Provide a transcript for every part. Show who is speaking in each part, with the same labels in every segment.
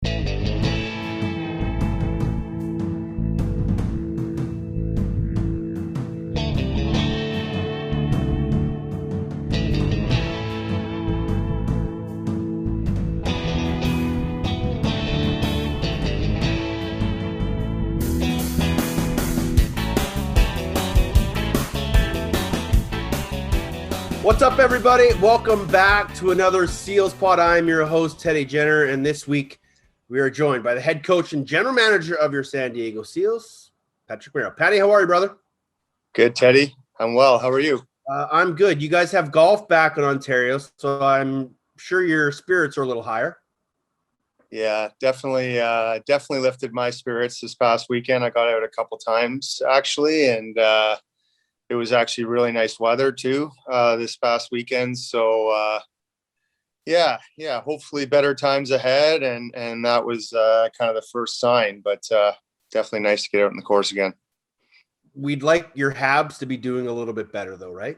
Speaker 1: What's up, everybody? Welcome back to another Seals Pod. I'm your host, Teddy Jenner, and this week we are joined by the head coach and general manager of your San Diego Seals, Patrick Merrill. Patty, how are you, brother?
Speaker 2: Good, Teddy. I'm well. How are you?
Speaker 1: I'm good. You guys have golf back in Ontario, so I'm sure your spirits are a little higher.
Speaker 2: Yeah, definitely lifted my spirits this past weekend. I got out a couple times, actually, and it was actually really nice weather too this past weekend. So yeah, hopefully better times ahead, and that was kind of the first sign. But definitely nice to get out on the course again.
Speaker 1: We'd like your Habs to be doing a little bit better, though, right?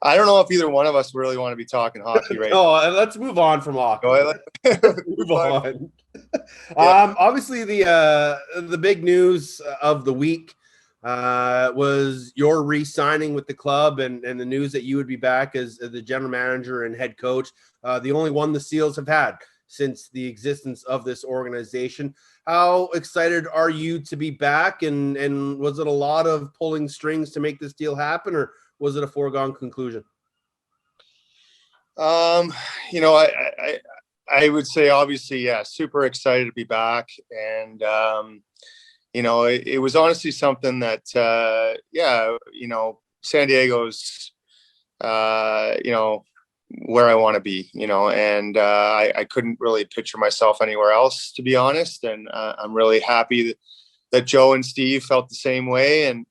Speaker 2: I don't know if either one of us really want to be talking hockey right
Speaker 1: now. Let's move on from hockey. Move on.
Speaker 2: Yeah.
Speaker 1: Obviously, the big news of the week was your re-signing with the club and the news that you would be back as the general manager and head coach, the only one the Seals have had since the existence of this organization. How excited are you to be back? And was it a lot of pulling strings to make this deal happen, or was it a foregone conclusion?
Speaker 2: I would say obviously, yeah, super excited to be back. And, it was honestly something that, San Diego's, where I want to be, and I couldn't really picture myself anywhere else, to be honest. And I'm really happy that Joe and Steve felt the same way. And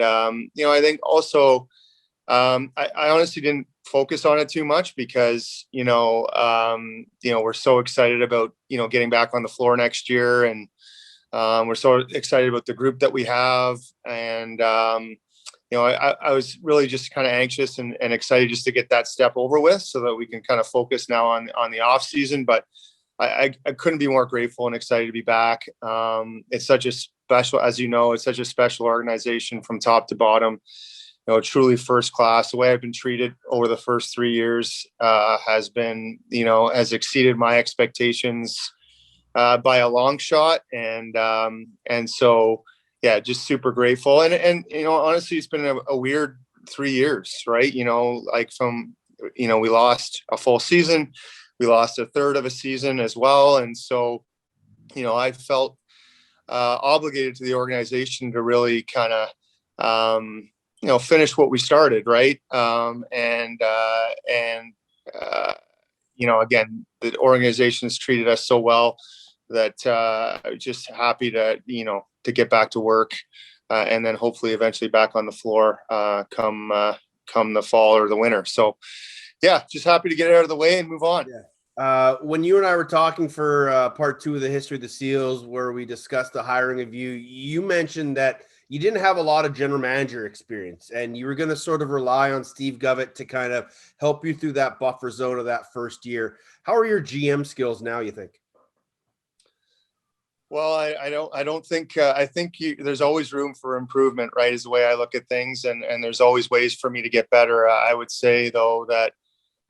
Speaker 2: I think also, I honestly didn't focus on it too much because, we're so excited about, getting back on the floor next year. And we're so excited about the group that we have. And, I was really just kind of anxious and excited just to get that step over with so that we can kind of focus now on the off season. But I couldn't be more grateful and excited to be back. It's such a special, as you know, it's such a special organization from top to bottom. Truly first class. The way I've been treated over the first 3 years has been, has exceeded my expectations by a long shot. And so, yeah, just super grateful. And honestly, it's been a weird 3 years, right? We lost a full season. We lost a third of a season as well. And so, I felt obligated to the organization to really kind of, finish what we started, right? Again, the organization has treated us so well that just happy to get back to work, and then hopefully eventually back on the floor come the fall or the winter. So, yeah, just happy to get it out of the way and move on.
Speaker 1: Yeah. When you and I were talking for part 2 of the history of the Seals, where we discussed the hiring of you, you mentioned that you didn't have a lot of general manager experience and you were going to sort of rely on Steve Govett to kind of help you through that buffer zone of that first year. How are your GM skills now, you think?
Speaker 2: Well, I don't think, I think there's always room for improvement, right? Is the way I look at things. And there's always ways for me to get better. I would say though that,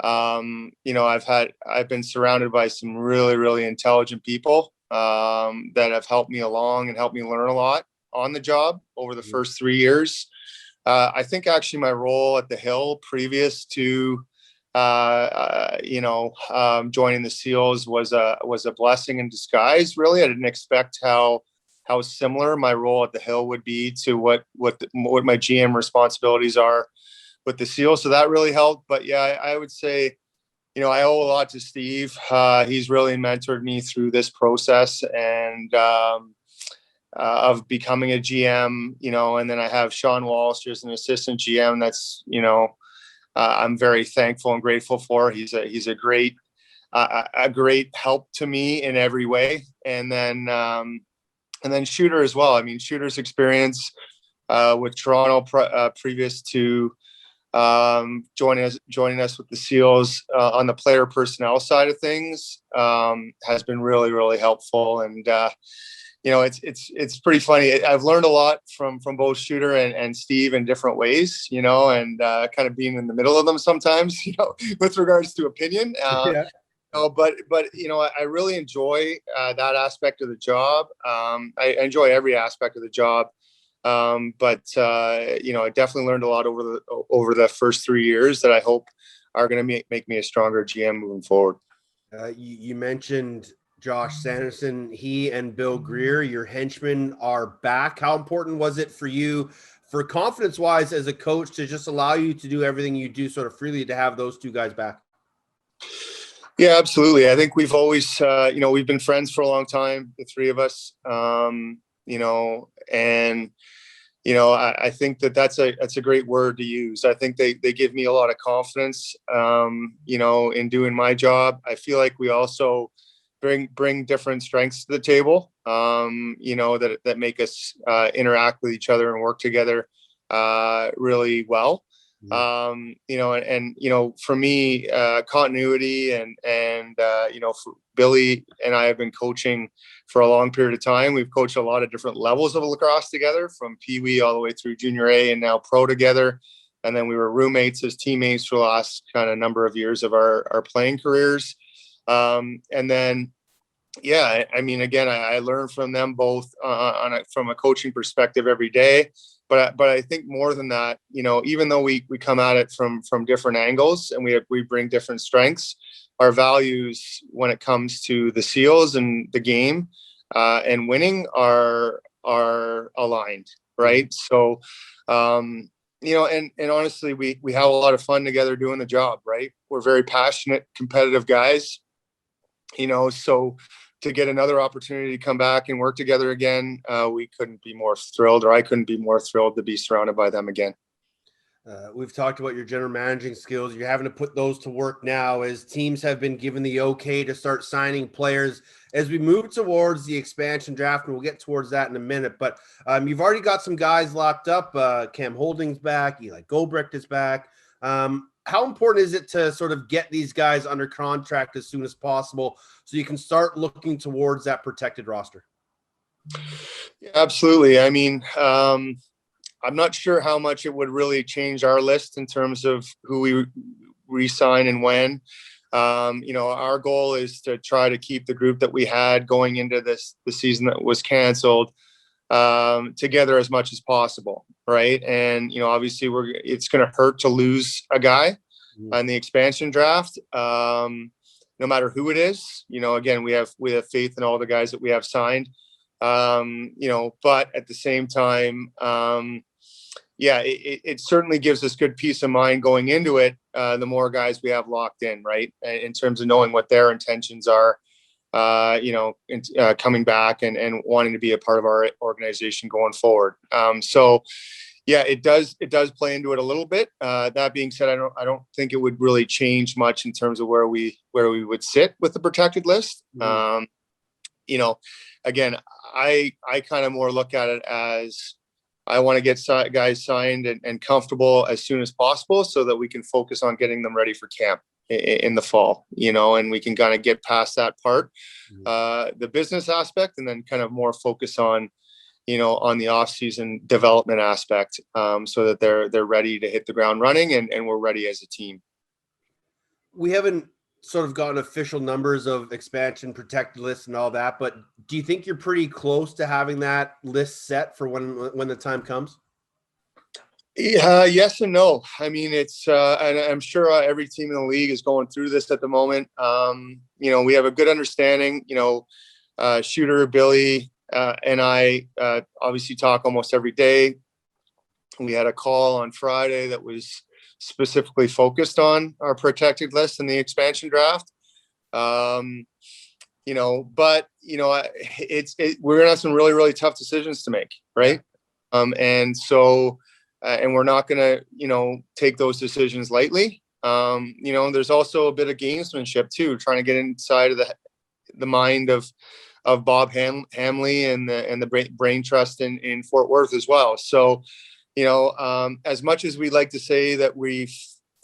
Speaker 2: I've been surrounded by some really, really intelligent people that have helped me along and helped me learn a lot on the job over the first 3 years. I think actually my role at the Hill previous to, joining the Seals was a blessing in disguise. Really, I didn't expect how similar my role at the Hill would be to what my GM responsibilities are with the Seals. So that really helped. But yeah, I would say, I owe a lot to Steve. He's really mentored me through this process and of becoming a GM, and then I have Sean Walsh as an assistant GM. That's, I'm very thankful and grateful for. He's a great help to me in every way. And then Shooter as well. I mean, Shooter's experience with Toronto previous to joining us with the Seals on the player personnel side of things has been really, really helpful. And it's pretty funny. I've learned a lot from both Shooter and Steve in different ways, and kind of being in the middle of them sometimes, with regards to opinion.
Speaker 1: Yeah.
Speaker 2: But I really enjoy that aspect of the job. I enjoy every aspect of the job. But I definitely learned a lot over the first 3 years that I hope are going to make me a stronger GM moving forward.
Speaker 1: You mentioned Josh Sanderson. He and Bill Greer, your henchmen, are back. How important was it for you, for confidence-wise as a coach, to just allow you to do everything you do sort of freely, to have those two guys back?
Speaker 2: Yeah, absolutely. I think we've always, we've been friends for a long time, the three of us, I think that's a great word to use. I think they give me a lot of confidence, in doing my job. I feel like we also bring different strengths to the table, that make us interact with each other and work together really well. For me, continuity and for Billy and I have been coaching for a long period of time. We've coached a lot of different levels of lacrosse together, from Pee Wee all the way through Junior A and now Pro together. And then we were roommates as teammates for the last kind of number of years of our playing careers. Again, I learn from them both from a coaching perspective every day. But I think more than that, even though we come at it from different angles and we bring different strengths, our values when it comes to the Seals and the game and winning are aligned, right? So, and honestly, we have a lot of fun together doing the job, right? We're very passionate, competitive guys, so to get another opportunity to come back and work together again, we couldn't be more thrilled, or I couldn't be more thrilled to be surrounded by them again.
Speaker 1: We've talked about your general managing skills. You're having to put those to work now as teams have been given the okay to start signing players as we move towards the expansion draft, and we'll get towards that in a minute. But you've already got some guys locked up. Cam Holding's back. Eli Gobrecht is back. How important is it to sort of get these guys under contract as soon as possible so you can start looking towards that protected roster?
Speaker 2: Yeah, absolutely. I mean, I'm not sure how much it would really change our list in terms of who we re-sign and when. Our goal is to try to keep the group that we had going into the season that was canceled together as much as possible, right? And obviously it's going to hurt to lose a guy in the expansion draft, no matter who it is. Again, we have faith in all the guys that we have signed, but at the same time, it certainly gives us good peace of mind going into it. The more guys we have locked in, right, in terms of knowing what their intentions are, coming back and wanting to be a part of our organization going forward. It does play into it a little bit. That being said, I don't think it would really change much in terms of where we would sit with the protected list. Again, I kind of more look at it as I want to get guys signed and comfortable as soon as possible so that we can focus on getting them ready for camp in the fall, and we can kind of get past that part, the business aspect, and then kind of more focus on, on the off-season development aspect, so that they're ready to hit the ground running and we're ready as a team.
Speaker 1: We haven't sort of gotten official numbers of expansion protected lists and all that, but do you think you're pretty close to having that list set for when the time comes?
Speaker 2: Yes and no. I mean, it's and I'm sure every team in the league is going through this at the moment. We have a good understanding. Shooter, Billy, and I obviously talk almost every day. We had a call on Friday that was specifically focused on our protected list in the expansion draft. But we're gonna have some really, really tough decisions to make, right? And we're not gonna, take those decisions lightly. There's also a bit of gamesmanship too, trying to get inside of the mind of Bob Hamley and the brain trust in Fort Worth as well. So, as much as we'd like to say that we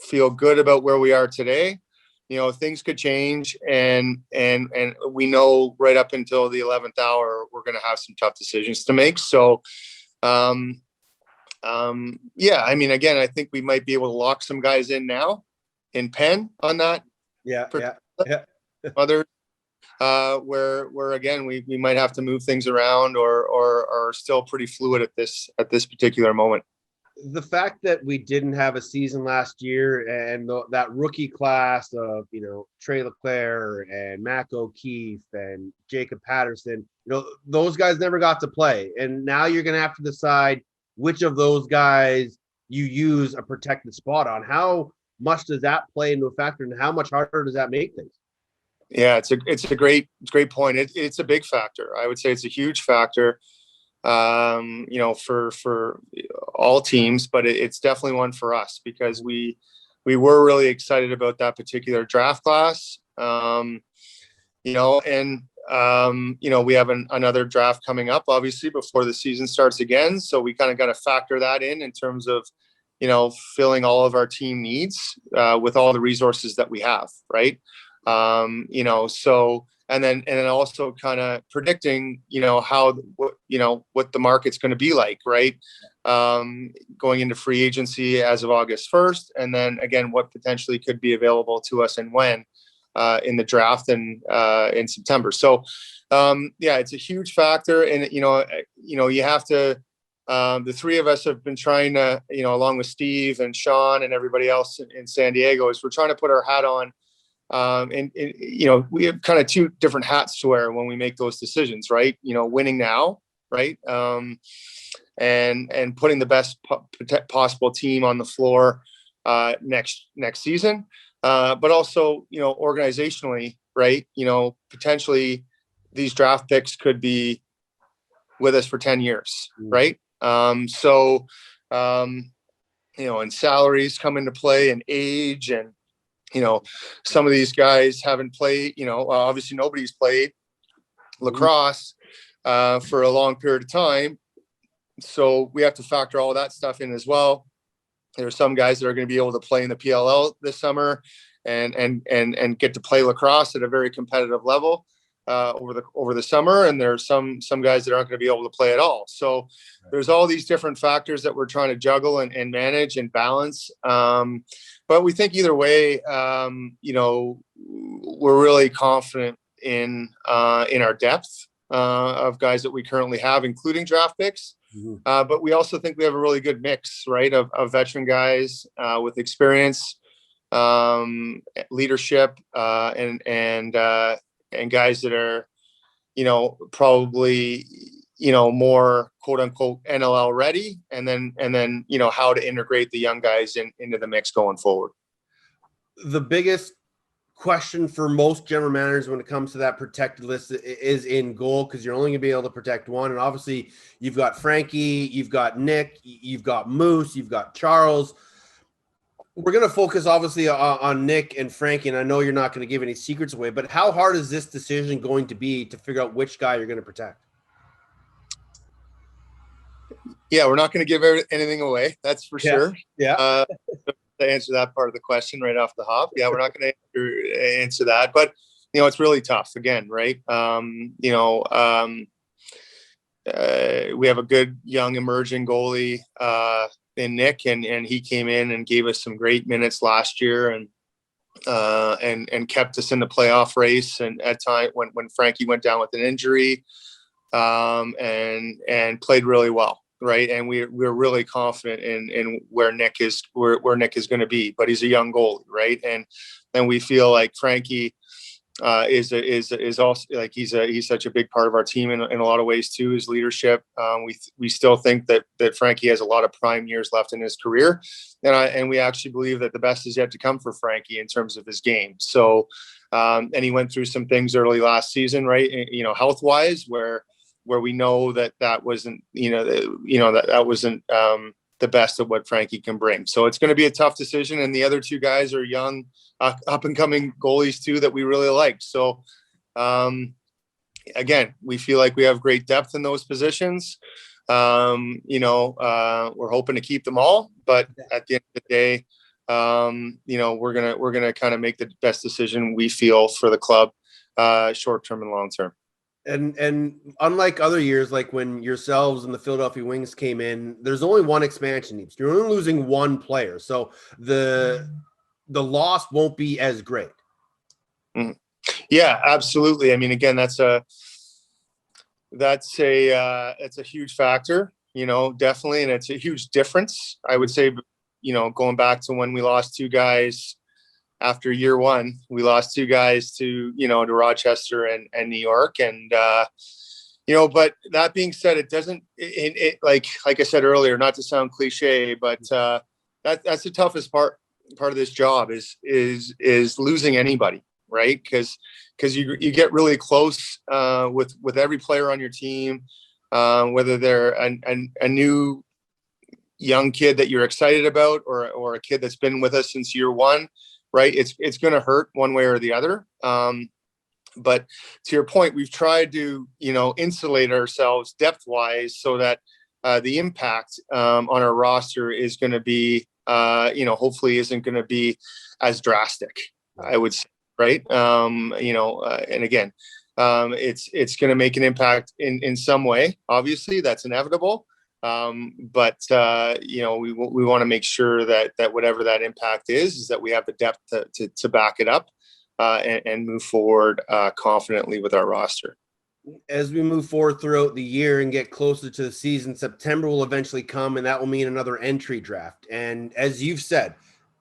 Speaker 2: feel good about where we are today, things could change, and we know right up until the 11th hour, we're going to have some tough decisions to make. So, again, I think we might be able to lock some guys in now in pen on that.
Speaker 1: Yeah.
Speaker 2: Other, where again, we might have to move things around or are still pretty fluid at this particular moment.
Speaker 1: The fact that we didn't have a season last year, and that rookie class of, Trey Leclerc and Mac O'Keefe and Jacob Patterson, those guys never got to play. And now you're going to have to decide which of those guys you use a protected spot on. How much does that play into a factor, and how much harder does that make things?
Speaker 2: Yeah, it's a great point. It's a big factor. I would say it's a huge factor, for all teams, but it's definitely one for us because we were really excited about that particular draft class. We have another draft coming up, obviously, before the season starts again. So we kind of got to factor that in terms of, filling all of our team needs with all the resources that we have. Right. And then also kind of predicting, what the market's going to be like, right? Going into free agency as of August 1st. And then again, what potentially could be available to us and when in the draft and in September. So, it's a huge factor. And, you have to, the three of us have been trying to, along with Steve and Sean and everybody else in San Diego, is we're trying to put our hat on. We have kind of two different hats to wear when we make those decisions, right? Winning now, right? And putting the best possible team on the floor next season, but also, organizationally, right? Potentially these draft picks could be with us for 10 years, right? And salaries come into play, and age, and some of these guys haven't played, obviously nobody's played lacrosse for a long period of time. So we have to factor all of that stuff in as well. There are some guys that are going to be able to play in the PLL this summer and get to play lacrosse at a very competitive level over the summer. And there are some guys that aren't going to be able to play at all. So there's all these different factors that we're trying to juggle and manage and balance. But we think either way, we're really confident in our depth of guys that we currently have, including draft picks. Mm-hmm. But we also think we have a really good mix, right, of veteran guys with experience, leadership, and guys that are, probably, more quote unquote NLL ready, and then how to integrate the young guys into the mix going forward.
Speaker 1: The biggest question for most general managers when it comes to that protected list is in goal, because you're only going to be able to protect one. And obviously you've got Frankie, you've got Nick, you've got Moose, you've got Charles. We're going to focus obviously on Nick and Frankie, and I know you're not going to give any secrets away, but how hard is this decision going to be to figure out which guy you're going to protect?
Speaker 2: Yeah, we're not going to give anything away. That's for sure. Yeah. To answer that part of the question right off the hop. Yeah, we're not going to answer that, but it's really tough again, right? We have a good young emerging goalie in Nick, and he came in and gave us some great minutes last year and kept us in the playoff race. And at time when Frankie went down with an injury, and played really well. Right. And we're really confident in where Nick is going to be, but he's a young goalie. Right. And we feel like Frankie is also like, he's such a big part of our team in a lot of ways too, his leadership. We still think that Frankie has a lot of prime years left in his career. And we actually believe that the best is yet to come for Frankie in terms of his game. So, and he went through some things early last season, right. Health wise, where we know that wasn't, that wasn't the best of what Frankie can bring. So it's going to be a tough decision. And the other two guys are young, up and coming goalies too, that we really like. So again, we feel like we have great depth in those positions. We're hoping to keep them all, but at the end of the day, we're gonna kind of make the best decision we feel for the club, short term and long term.
Speaker 1: And unlike other years, like when yourselves and the Philadelphia Wings came in, there's only one expansion team. You're only losing one player, so the loss won't be as great.
Speaker 2: Mm-hmm. Yeah, absolutely. I mean, again, that's a huge factor, definitely, and it's a huge difference. I would say, going back to when we lost two guys after year one, we lost two guys to Rochester and New York. And, but that being said, it doesn't, like I said earlier, not to sound cliche, but that's the toughest part of this job is losing anybody, right? Because you get really close with every player on your team, whether they're a new young kid that you're excited about or a kid that's been with us since year one. Right. It's going to hurt one way or the other. But to your point, we've tried to, insulate ourselves depth wise so that the impact on our roster is going to be, hopefully isn't going to be as drastic, I would say. Right. And again, it's going to make an impact in some way. Obviously, that's inevitable. But we want to make sure that whatever that impact is that we have the depth to back it up and move forward confidently with our roster.
Speaker 1: As we move forward throughout the year and get closer to the season, September will eventually come, and that will mean another entry draft. And as you've said,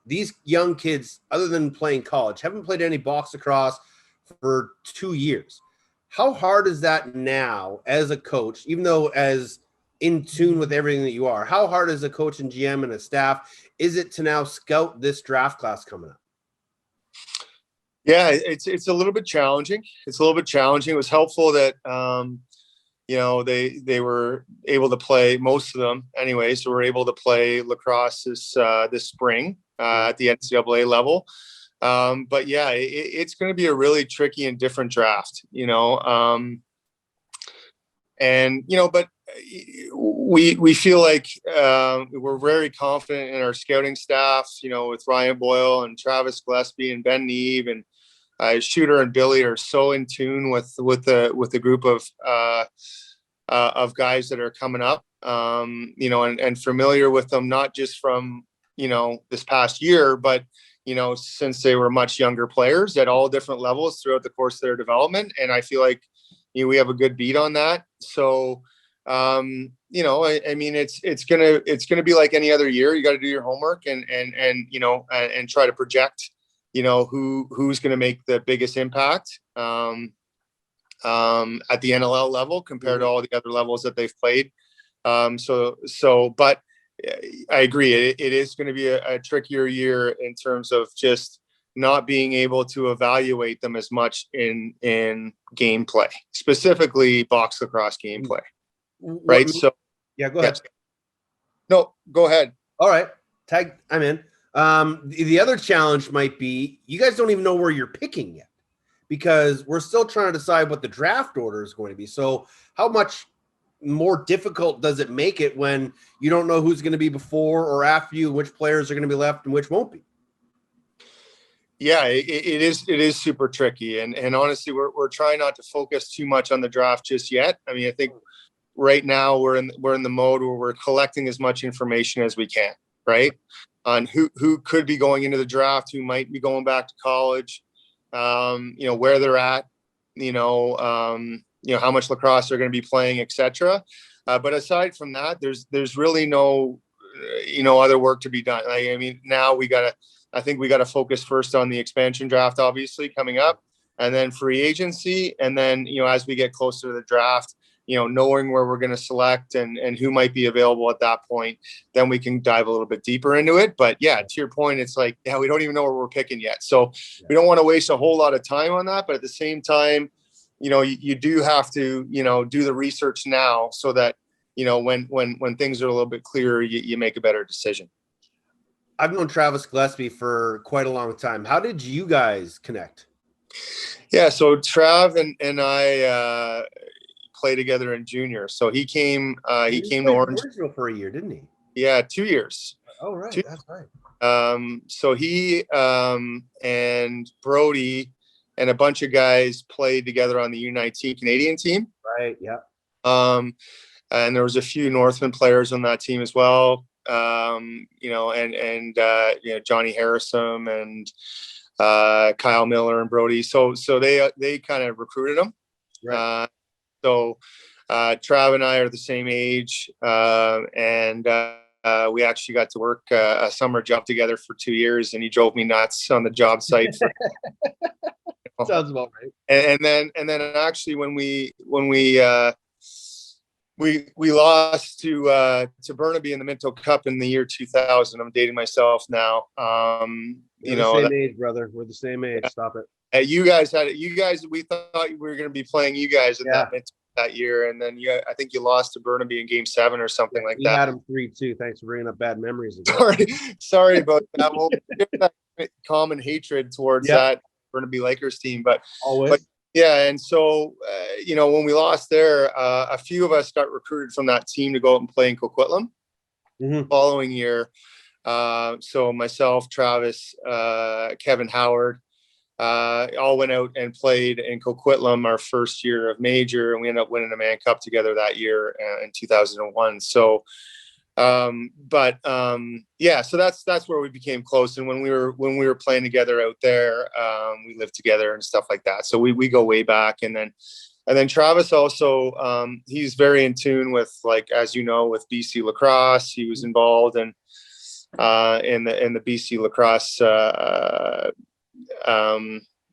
Speaker 1: these young kids, other than playing college, haven't played any box lacrosse for 2 years. How hard is that now as a coach, even though as in tune with everything that you are, how hard as a coach and GM and a staff is it to now scout this draft class coming up?
Speaker 2: Yeah, it's a little bit challenging. It was helpful that, they were able to play, most of them anyway. So we're able to play lacrosse this spring at the NCAA level. But yeah, it's going to be a really tricky and different draft, but we feel like we're very confident in our scouting staff, with Ryan Boyle and Travis Gillespie and Ben Neve and Shooter and Billy are so in tune with the group of guys that are coming up, and familiar with them, not just from, this past year, but, since they were much younger players at all different levels throughout the course of their development. And I feel like, we have a good beat on that. So, I mean, it's gonna be like any other year. You got to do your homework and try to project, who's going to make the biggest impact at the NLL level compared to all the other levels that they've played. But I agree. It is going to be a trickier year in terms of just not being able to evaluate them as much in gameplay, specifically box lacrosse gameplay. Right. So
Speaker 1: yeah, go ahead.
Speaker 2: No, go ahead.
Speaker 1: All right. I'm in. The other challenge might be you guys don't even know where you're picking yet because we're still trying to decide what the draft order is going to be. So how much more difficult does it make it when you don't know who's going to be before or after you, which players are going to be left and which won't be?
Speaker 2: Yeah, it is super tricky. And honestly, we're trying not to focus too much on the draft just yet. I mean, I think right now we're in the mode where we're collecting as much information as we can, right? On who could be going into the draft, who might be going back to college, where they're at, how much lacrosse they're going to be playing, etc. But aside from that, there's really no, other work to be done. I mean, now I think we got to focus first on the expansion draft, obviously coming up, and then free agency. And then, as we get closer to the draft, knowing where we're going to select and who might be available at that point, then we can dive a little bit deeper into it. But yeah, to your point, it's like, yeah, we don't even know where we're picking yet. So we don't want to waste a whole lot of time on that. But at the same time, you do have to, do the research now so that, when things are a little bit clearer, you make a better decision.
Speaker 1: I've known Travis Gillespie for quite a long time. How did you guys connect?
Speaker 2: Yeah, so Trav and I play together in junior. So he came to Orange
Speaker 1: for a year, didn't he?
Speaker 2: Yeah, 2 years.
Speaker 1: Oh, right. That's right.
Speaker 2: So he and Brody and a bunch of guys played together on the U19 Canadian team.
Speaker 1: Right. Yeah.
Speaker 2: And there was a few Northland players on that team as well. And Johnny Harrison and Kyle Miller and Brody. So they kind of recruited him.
Speaker 1: Right.
Speaker 2: Trav and I are the same age, and we actually got to work a summer job together for 2 years, and he drove me nuts on the job site.
Speaker 1: Sounds about right.
Speaker 2: And then actually when we lost to Burnaby in the Minto Cup in the year 2000. I'm dating myself now.
Speaker 1: We're the same age, brother. We're the same age. Stop it.
Speaker 2: We thought we were going to be playing you guys in that year, and then I think you lost to Burnaby in Game 7 or something like that.
Speaker 1: We had them 3-2. Thanks for bringing up bad memories again.
Speaker 2: Sorry about that. Well, that common hatred towards that Burnaby Lakers team, but yeah. And so when we lost there, a few of us got recruited from that team to go out and play in Coquitlam.
Speaker 1: Mm-hmm.
Speaker 2: Following year, so myself, Travis, Kevin Howard, all went out and played in Coquitlam our first year of major, and we ended up winning a Man Cup together that year in 2001. So, so that's where we became close. And when we were playing together out there, we lived together and stuff like that. So we go way back. And then Travis also, he's very in tune with, like, as you know, with BC Lacrosse. He was involved in the BC Lacrosse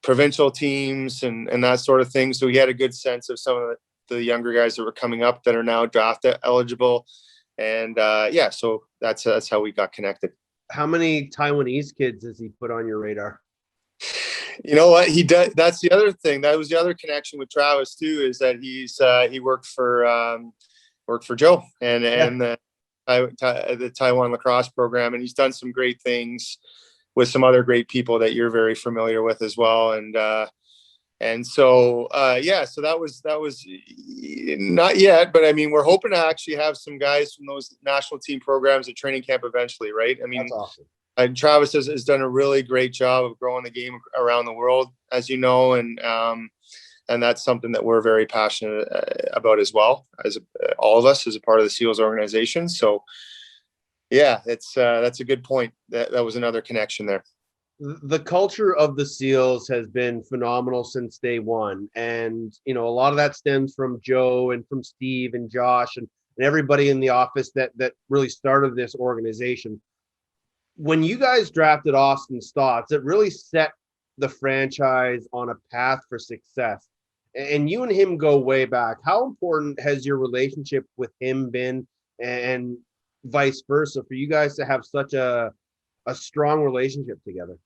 Speaker 2: provincial teams and that sort of thing. So he had a good sense of some of the younger guys that were coming up that are now draft eligible. And so that's how we got connected.
Speaker 1: How many Taiwanese kids has he put on your radar?
Speaker 2: You know what, he does. That's the other thing. That was the other connection with Travis too, is that he worked for Joe and the Taiwan lacrosse program, and he's done some great things with some other great people that you're very familiar with as well. So that was not yet, but I mean, we're hoping to actually have some guys from those national team programs at training camp eventually, right? I mean,
Speaker 1: that's awesome.
Speaker 2: And Travis has done a really great job of growing the game around the world, as you know, and that's something that we're very passionate about as well, as all of us as a part of the SEALs organization. So yeah, that's a good point. That was another connection there.
Speaker 1: The culture of the SEALs has been phenomenal since day one. And, a lot of that stems from Joe and from Steve and Josh and everybody in the office that really started this organization. When you guys drafted Austin Stotts, it really set the franchise on a path for success. And you and him go way back. How important has your relationship with him been, and vice versa, for you guys to have such a strong relationship together?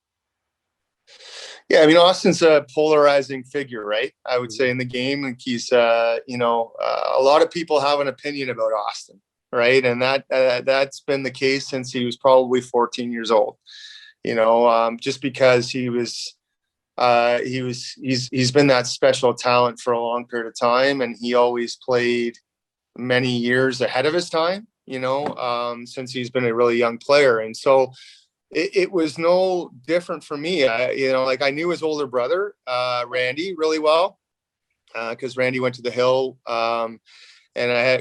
Speaker 2: Yeah, I mean, Austin's a polarizing figure, right? I would say in the game, and he's, a lot of people have an opinion about Austin, right? And that's been the case since he was probably 14 years old. Just because he's been that special talent for a long period of time, and he always played many years ahead of his time. Since he's been a really young player, and so. It was no different for me. I knew his older brother, Randy, really well, because Randy went to the Hill, and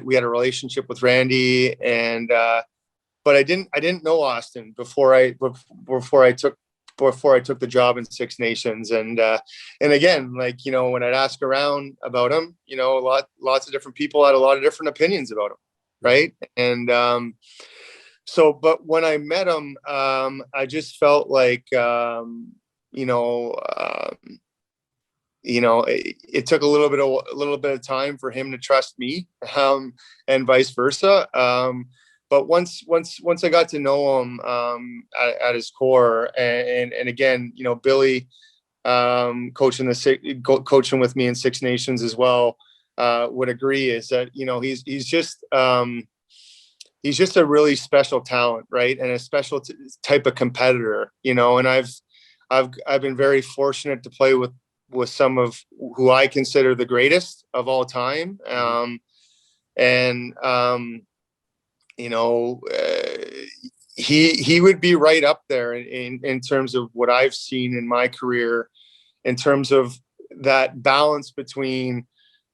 Speaker 2: we had a relationship with Randy, and but I didn't know Austin before I took the job in Six Nations, and again, when I'd ask around about him, lots of different people had a lot of different opinions about him, right? And but when I met him, I just felt like, it took a little bit of time for him to trust me, and vice versa. But once I got to know him, at his core, and again, Billy, coaching with me in Six Nations as well, would agree, is that, he's just a really special talent, right? And a special type of competitor, and I've been very fortunate to play with with some of who I consider the greatest of all time. You know, he would be right up there in terms of what I've seen in my career, in terms of that balance between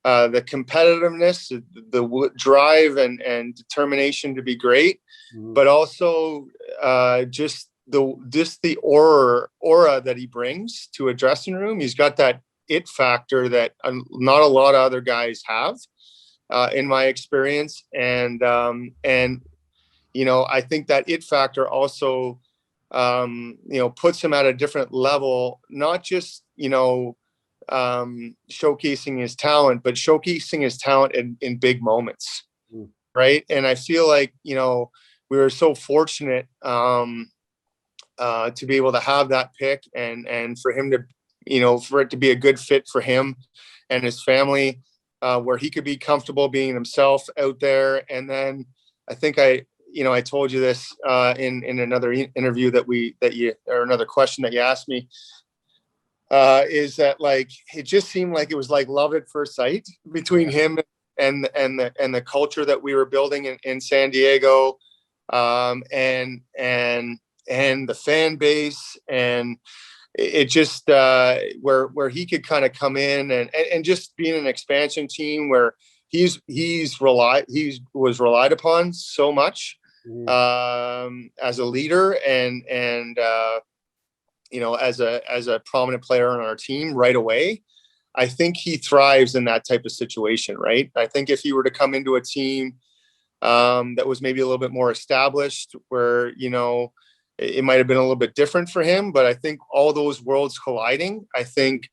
Speaker 2: the competitiveness, the drive and determination to be great, but also just the aura that he brings to a dressing room. He's got that it factor that not a lot of other guys have, in my experience. And you know, I think that it factor also, you know, puts him at a different level, not just, you know, showcasing his talent, but showcasing his talent in big moments. Right. And I feel like, you know, we were so fortunate to be able to have that pick and for him to, you know, for it to be a good fit for him and his family, where he could be comfortable being himself out there. And then I think I told you this in another interview or another question that you asked me, is that, like, it just seemed like it was like love at first sight between him and the culture that we were building in San Diego, and the fan base, and it just where he could kind of come in and just being an expansion team where he was relied upon so much as a leader and you know, as a prominent player on our team right away. I think he thrives in that type of situation, right? I think if he were to come into a team that was maybe a little bit more established, where, you know, it might have been a little bit different for him, but I think all those worlds colliding, I think,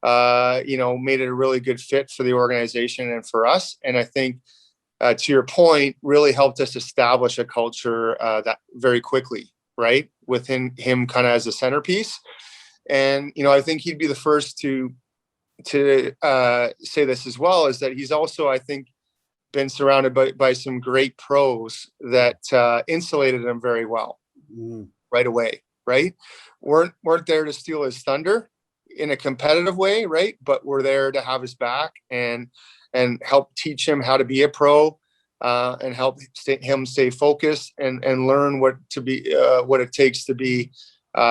Speaker 2: you know, made it a really good fit for the organization and for us. And I think, to your point, really helped us establish a culture that very quickly, right, within him kind of as a centerpiece. And, you know, I think he'd be the first to say this as well, is that he's also, I think, been surrounded by some great pros that insulated him very well right away, right? Weren't there to steal his thunder in a competitive way, right? But we're there to have his back and help teach him how to be a pro, and help him stay focused and learn what it takes to be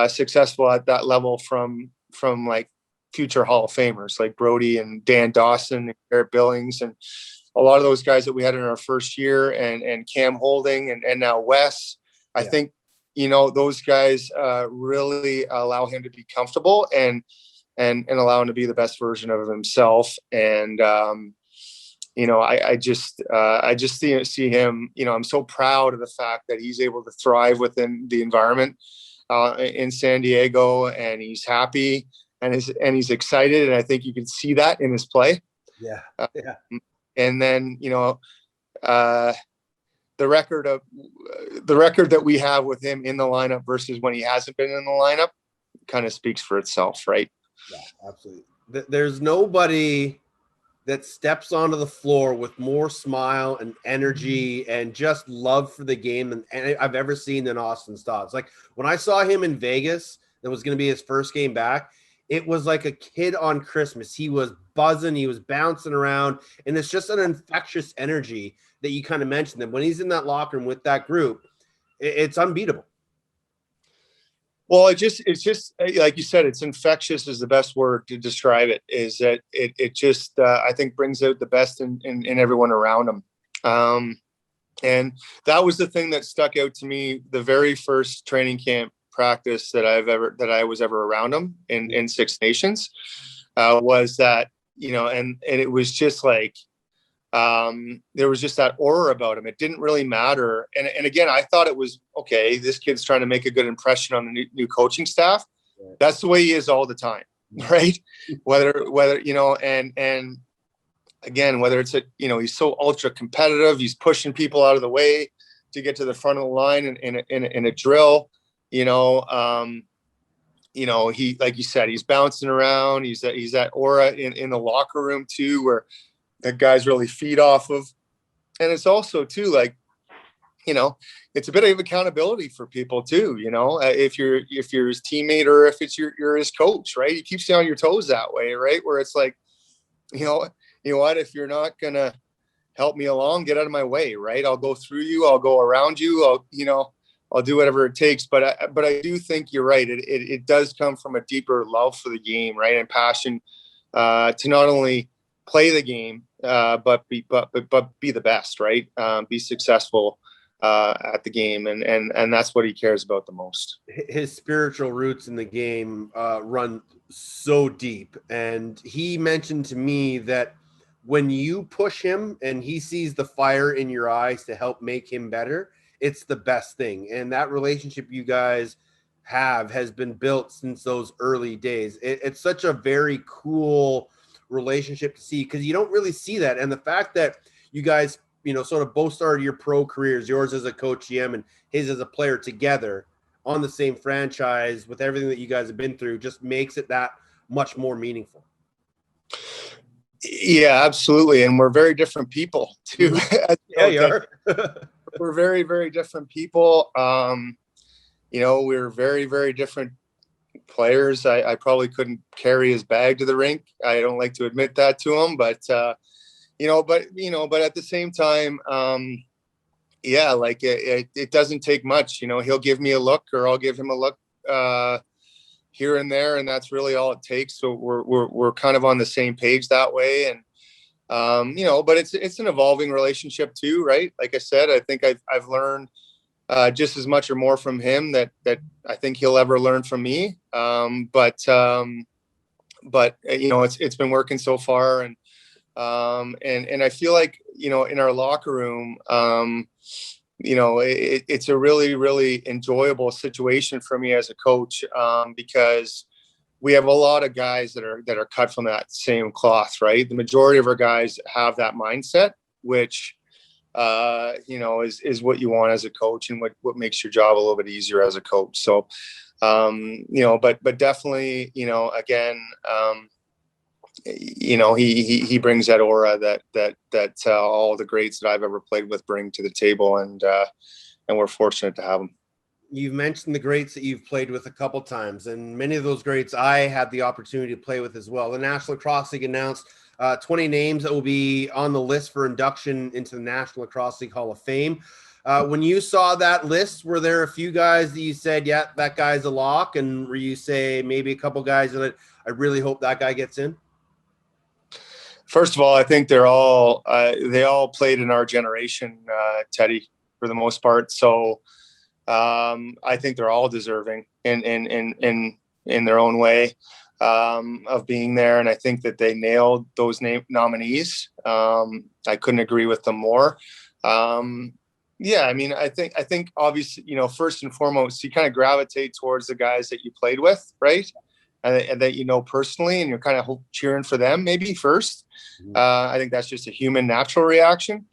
Speaker 2: successful at that level from like future Hall of Famers like Brody and Dan Dawson and Garrett Billings and a lot of those guys that we had in our first year, and Cam Holding and now Wes. I think, you know, those guys really allow him to be comfortable and allow him to be the best version of himself. And you know, I just see him, you know, I'm so proud of the fact that he's able to thrive within the environment in San Diego, and he's happy and he's excited. And I think you can see that in his play.
Speaker 1: Yeah.
Speaker 2: And then, you know, the record that we have with him in the lineup versus when he hasn't been in the lineup kind of speaks for itself, right?
Speaker 1: Yeah, absolutely. There's nobody that steps onto the floor with more smile and energy and just love for the game than I've ever seen than Austin Stotts. Like, when I saw him in Vegas, that was going to be his first game back, it was like a kid on Christmas. He was buzzing, he was bouncing around, and it's just an infectious energy that you kind of mentioned. That when he's in that locker room with that group, it's unbeatable.
Speaker 2: Well, it's just like you said, it's infectious is the best word to describe it. Is that it just I think brings out the best in everyone around him. And that was the thing that stuck out to me the very first training camp practice that I was ever around him in Six Nations, was that, you know, and it was just like there was just that aura about him. It didn't really matter. And again, I thought it was, okay, this kid's trying to make a good impression on the new coaching staff. That's the way he is all the time, right? Whether you know, and again, whether it's you know, he's so ultra competitive, he's pushing people out of the way to get to the front of the line in a drill. You know, he, like you said, he's bouncing around. He's that aura in the locker room too, where the guys really feed off of. And it's also too, like, you know, it's a bit of accountability for people too. You know, if you're his teammate or if it's you're his coach, right? He keeps you on your toes that way, right? Where it's like, you know what, if you're not gonna help me along, get out of my way, right? I'll go through you, I'll go around you, I'll do whatever it takes. But I do think you're right. It does come from a deeper love for the game, right, and passion to not only play the game, but be the best, right? Be successful at the game, and that's what he cares about the most.
Speaker 1: His spiritual roots in the game run so deep, and he mentioned to me that when you push him and he sees the fire in your eyes to help make him better, it's the best thing. And that relationship you guys has been built since those early days. It's such a very cool relationship to see, because you don't really see that. And the fact that you guys, sort of both started your pro careers, yours as a coach GM and his as a player, together on the same franchise with everything that you guys have been through, just makes it that much more meaningful.
Speaker 2: Yeah, absolutely. And we're very different people too.
Speaker 1: Yeah, you are.
Speaker 2: We're very, very different people. We're very, very different players. I probably couldn't carry his bag to the rink. I don't like to admit that to him, but at the same time, it doesn't take much. He'll give me a look or I'll give him a look here and there, and that's really all it takes. So we're kind of on the same page that way. And but it's an evolving relationship too, right? Like I said, I think I've learned just as much or more from him that I think he'll ever learn from me. But it's been working so far, and I feel like, in our locker room, it's a really, really enjoyable situation for me as a coach, because we have a lot of guys that are cut from that same cloth, right? The majority of our guys have that mindset, which, is what you want as a coach and what makes your job a little bit easier as a coach. So, but definitely, again, he brings that aura that all the greats that I've ever played with bring to the table, and we're fortunate to have them.
Speaker 1: You've mentioned the greats that you've played with a couple times, and many of those greats I had the opportunity to play with as well. The National Lacrosse League announced 20 names that will be on the list for induction into the National Lacrosse League Hall of Fame. When you saw that list, were there a few guys that you said, yeah, that guy's a lock? And were you say maybe a couple guys that I really hope that guy gets in?
Speaker 2: First of all, I think they all played in our generation, Teddy, for the most part. So I think they're all deserving in their own way of being there, and I think that they nailed those nominees. I couldn't agree with them more. I think obviously, first and foremost, you kind of gravitate towards the guys that you played with, right? And that personally, and you're kind of cheering for them maybe first. I think that's just a human natural reaction.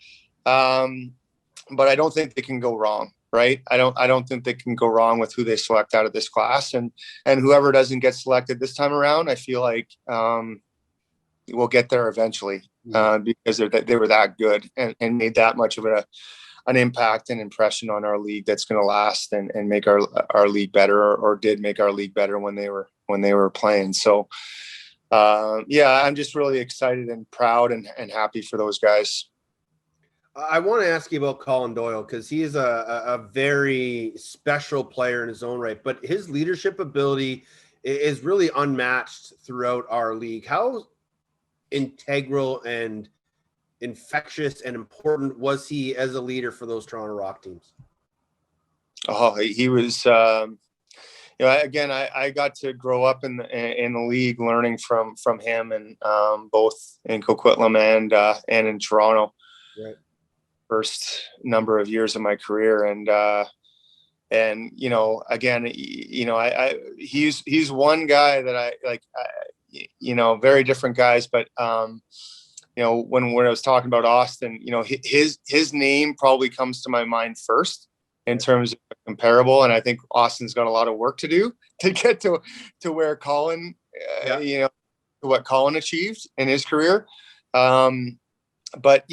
Speaker 2: But I don't think they can go wrong, right? I don't think they can go wrong with who they select out of this class, and whoever doesn't get selected this time around, I feel like we'll get there eventually, because they were that good and made that much of an impact and impression on our league that's going to last and make our league better, or did make our league better when they were playing. So I'm just really excited and proud and happy for those guys.
Speaker 1: I want to ask you about Colin Doyle, because he is a very special player in his own right, but his leadership ability is really unmatched throughout our league. How integral and infectious and important was he as a leader for those Toronto Rock teams?
Speaker 2: Oh, he was, again, I got to grow up in the league learning from him, and both in Coquitlam and in Toronto.
Speaker 1: Right.
Speaker 2: First number of years of my career, and again, he's one guy that I like, very different guys, but when I was talking about Austin, his name probably comes to my mind first in terms of comparable, and I think Austin's got a lot of work to do to get to where Colin, what Colin achieved in his career. But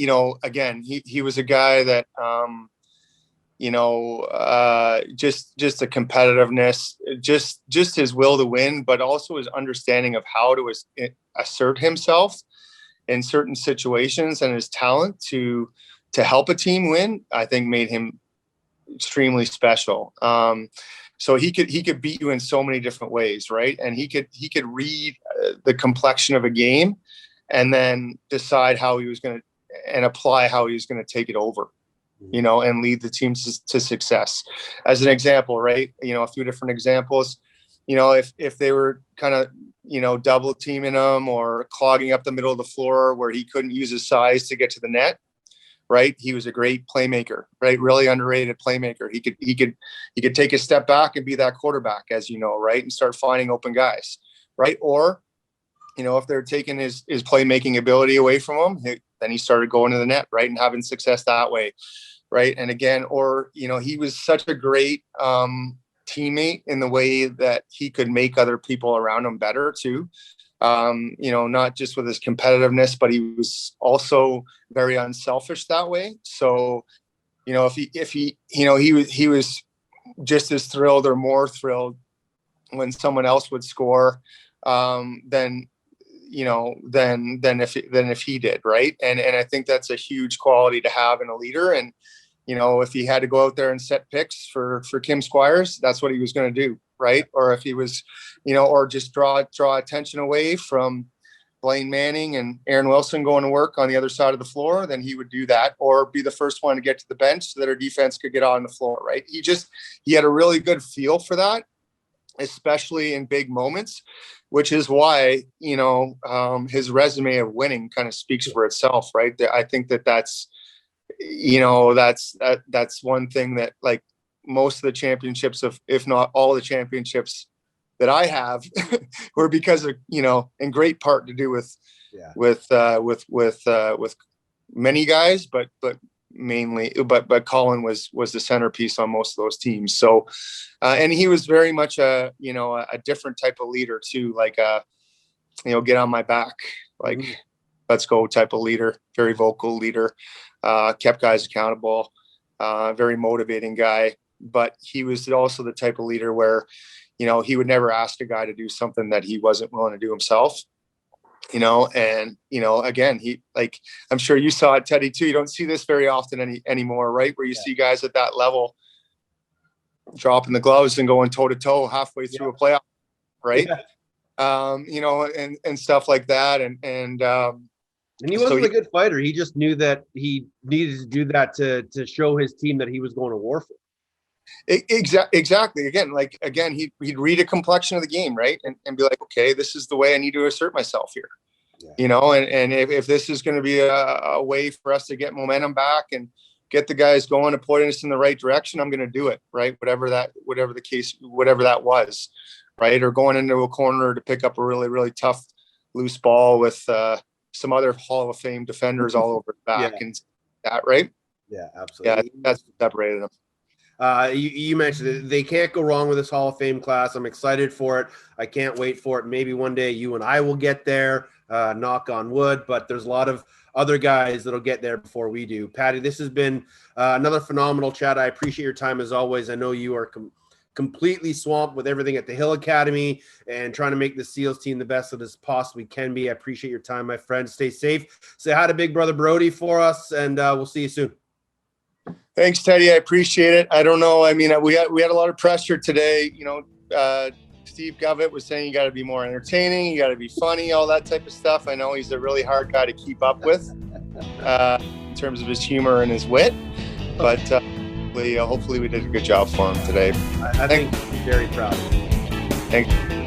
Speaker 2: again, he was a guy that just the competitiveness, just his will to win, but also his understanding of how to assert himself in certain situations, and his talent to help a team win, I think made him extremely special. So he could beat you in so many different ways, right? And he could read the complexion of a game and then decide how he was going to, and apply how he was going to take it over, and lead the team to success. As an example, right? A few different examples. If they were kind of, double teaming him or clogging up the middle of the floor where he couldn't use his size to get to the net, right? He was a great playmaker, right? Really underrated playmaker. He could take a step back and be that quarterback, as right? And start finding open guys, right? Or, if they're taking his playmaking ability away from him, then he started going to the net, right? And having success that way, right? And again, or, he was such a great teammate in the way that he could make other people around him better too. Not just with his competitiveness, but he was also very unselfish that way. So, if he was just as thrilled or more thrilled when someone else would score, than if he did, right? And I think that's a huge quality to have in a leader. And if he had to go out there and set picks for Kim Squires, that's what he was going to do, right? Or if he was, or just draw attention away from Blaine Manning and Aaron Wilson going to work on the other side of the floor, then he would do that, or be the first one to get to the bench so that our defense could get on the floor, right? He had a really good feel for that, especially in big moments, which is why, his resume of winning kind of speaks for itself, right? I think that's one thing that, like, most of the championships, if not all the championships that I have, were because of, in great part to do with many guys, but mainly, but Colin was the centerpiece on most of those teams. So, and he was very much a different type of leader too, like get on my back, like, let's go type of leader, very vocal leader, kept guys accountable, very motivating guy. But he was also the type of leader where, he would never ask a guy to do something that he wasn't willing to do himself, and, again, he, like, I'm sure you saw it, Teddy, too. You don't see this very often anymore, right? Where you see guys at that level dropping the gloves and going toe to toe halfway through a playoff, right? And stuff like that. And
Speaker 1: he wasn't a good fighter. He just knew that he needed to do that to show his team that he was going to war for.
Speaker 2: Exactly. Again, he'd read a complexion of the game, right? And be like, okay, this is the way I need to assert myself here. And if this is going to be a way for us to get momentum back and get the guys going and pointing us in the right direction, I'm going to do it, right? Whatever the case, whatever that was, right? Or going into a corner to pick up a really, really tough loose ball with some other Hall of Fame defenders all over the back and that, right?
Speaker 1: Yeah, absolutely.
Speaker 2: Yeah, that's what separated them.
Speaker 1: You mentioned it. They can't go wrong with this Hall of Fame class. I'm excited for it. I can't wait for it. Maybe one day you and I will get there, knock on wood, but there's a lot of other guys that'll get there before we do. Patty, this has been another phenomenal chat. I appreciate your time as always. I know you are completely swamped with everything at the Hill Academy and trying to make the SEALs team the best that it possibly can be. I appreciate your time, my friend. Stay safe. Say hi to Big Brother Brody for us, and we'll see you soon.
Speaker 2: Thanks, Teddy. I appreciate it. I don't know. I mean, we had a lot of pressure today. Steve Govett was saying you got to be more entertaining, you got to be funny, all that type of stuff. I know he's a really hard guy to keep up with in terms of his humor and his wit, but hopefully we did a good job for him today.
Speaker 1: I think I'm very proud of you.
Speaker 2: Thanks.